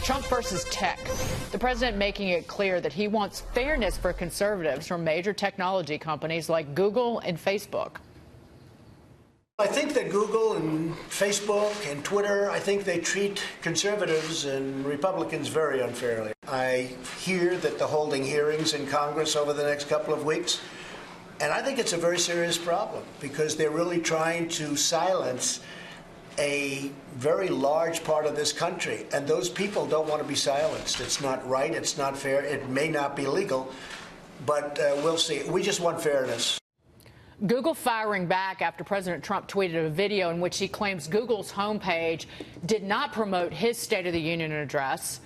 Trump versus tech. The president making it clear that he wants fairness for conservatives from major technology companies like Google and Facebook. I think that Google and Facebook and Twitter, I think they treat conservatives and Republicans very unfairly. I hear that they're holding hearings in Congress over the next couple of weeks, and I think it's a very serious problem because they're really trying to silence a very large part of this country, and those people don't want to be silenced. It's not right, it's not fair, it may not be legal, but we'll see. We just want fairness. Google firing back after President Trump tweeted a video in which he claims Google's homepage did not promote his State of the Union address,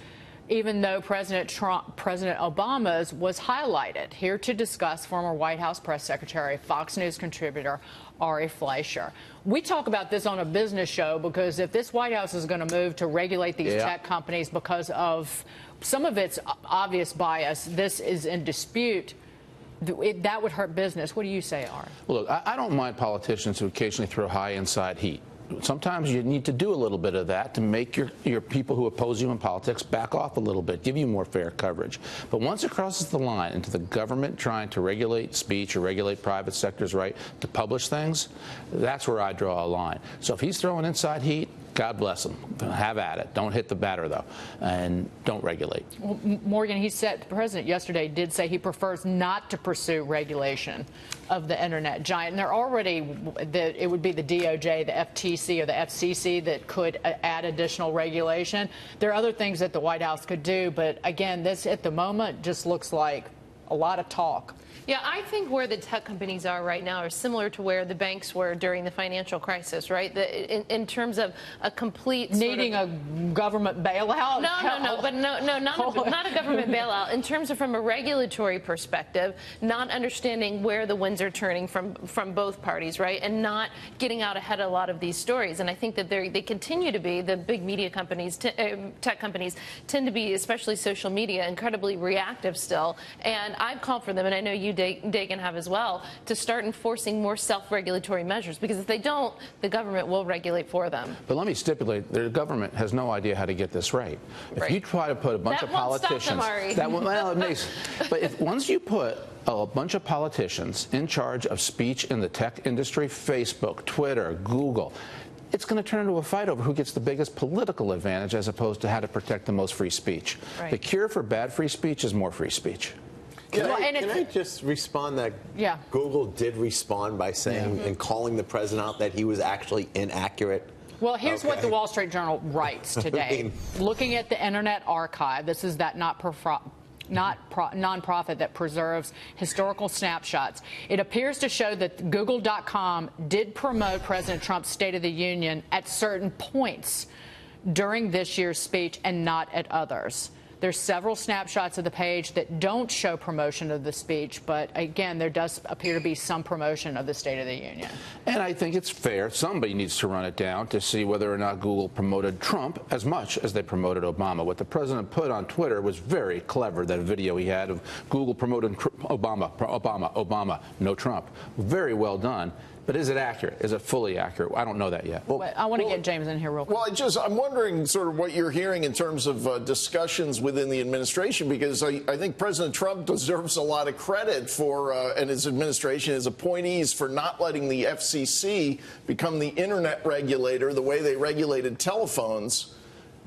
even though President Obama's was highlighted. Here to discuss, former White House press secretary, Fox News contributor Ari Fleischer. We talk about this on a business show because if this White House is going to move to regulate these tech companies because of some of its obvious bias, this is in dispute. That would hurt business. What do you say, Ari? Well, look, I don't mind politicians who occasionally throw high inside heat. Sometimes you need to do a little bit of that to make your people who oppose you in politics back off a little bit, give you more fair coverage. But once it crosses the line into the government trying to regulate speech or regulate private sector's right to publish things, that's where I draw a line. So if he's throwing inside heat, God bless him. Have at it. Don't hit the batter, though, and don't regulate. Well, Morgan, the president yesterday did say he prefers not to pursue regulation of the internet giant. And they're already, it would be the DOJ, the FTC, or the FCC that could add additional regulation. There are other things that the White House could do, but again, this at the moment just looks like a lot of talk. Yeah, I think where the tech companies are right now are similar to where the banks were during the financial crisis, right? In terms of a complete needing a government bailout. Not a government bailout. In terms of from a regulatory perspective, not understanding where the winds are turning from both parties, right, and not getting out ahead of a lot of these stories. And I think that they continue to be, the big media companies, tech companies, tend to be, especially social media, incredibly reactive still. And I've called for them, and I know you, Dagan, have as well, to start enforcing more self-regulatory measures, because if they don't, the government will regulate for them. But let me stipulate, the government has no idea how to get this right. If you try to put a bunch of politicians, once you put a bunch of politicians in charge of speech in the tech industry, Facebook, Twitter, Google, it's going to turn into a fight over who gets the biggest political advantage as opposed to how to protect the most free speech. Right. The cure for bad free speech is more free speech. Can I just respond that Google did respond by saying and calling the president out that he was actually inaccurate? Well, here's what the Wall Street Journal writes today. Looking at the Internet Archive, this is that nonprofit that preserves historical snapshots. It appears to show that Google.com did promote President Trump's State of the Union at certain points during this year's speech and not at others. There's several snapshots of the page that don't show promotion of the speech, but again, there does appear to be some promotion of the State of the Union. And I think it's fair. Somebody needs to run it down to see whether or not Google promoted Trump as much as they promoted Obama. What the president put on Twitter was very clever, that video he had of Google promoting Obama, no Trump. Very well done. But is it accurate? Is it fully accurate? I don't know that yet. Well, I want to get James in here real quick. Well, I'm wondering sort of what you're hearing in terms of discussions within the administration, because I think President Trump deserves a lot of credit for, and his administration, his appointees, for not letting the FCC become the internet regulator the way they regulated telephones.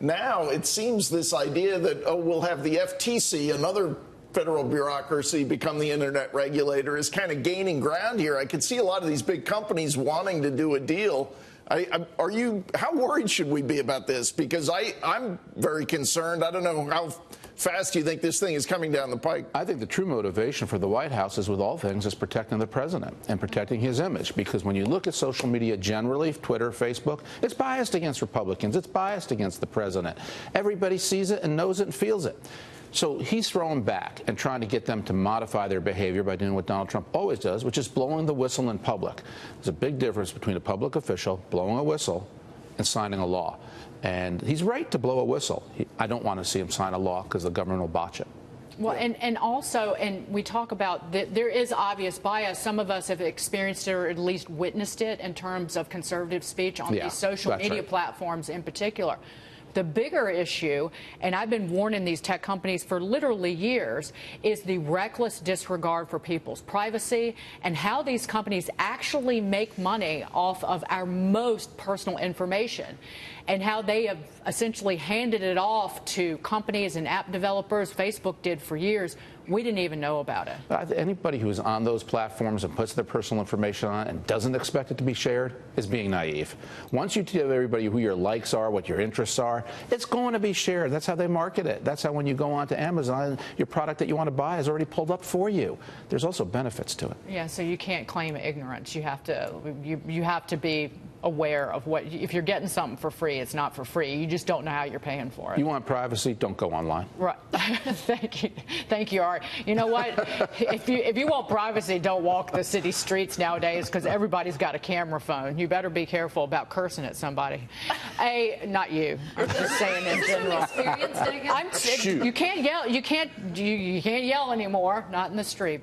Now it seems this idea that, oh, we'll have the FTC, another federal bureaucracy, become the internet regulator is kind of gaining ground here. I could see a lot of these big companies wanting to do a deal. How worried should we be about this? Because I'm very concerned. I don't know how fast you think this thing is coming down the pike. I think the true motivation for the White House, is with all things, is protecting the president and protecting his image. Because when you look at social media generally, Twitter, Facebook, it's biased against Republicans. It's biased against the president. Everybody sees it and knows it and feels it. So he's throwing back and trying to get them to modify their behavior by doing what Donald Trump always does, which is blowing the whistle in public. There's a big difference between a public official blowing a whistle and signing a law. And he's right to blow a whistle. I don't want to see him sign a law because the government will botch it. Well, and also, and we talk about that there is obvious bias. Some of us have experienced it or at least witnessed it in terms of conservative speech on these social media platforms in particular. The bigger issue, and I've been warning these tech companies for literally years, is the reckless disregard for people's privacy and how these companies actually make money off of our most personal information, and how they have essentially handed it off to companies and app developers. Facebook did for years. We didn't even know about it. Anybody who's on those platforms and puts their personal information on and doesn't expect it to be shared is being naive. Once you tell everybody who your likes are, what your interests are, it's going to be shared. That's how they market it. That's how when you go on to Amazon, your product that you want to buy is already pulled up for you. There's also benefits to it. Yeah, so you can't claim ignorance. You have to be aware of what, if you're getting something for free, it's not for free. You just don't know how you're paying for it. You want privacy? Don't go online. Right. Thank you, Art. You know what? If you want privacy, don't walk the city streets nowadays, because everybody's got a camera phone. You better be careful about cursing at somebody. Not you. I'm just saying in general. You can't yell. You can't yell anymore. Not in the street.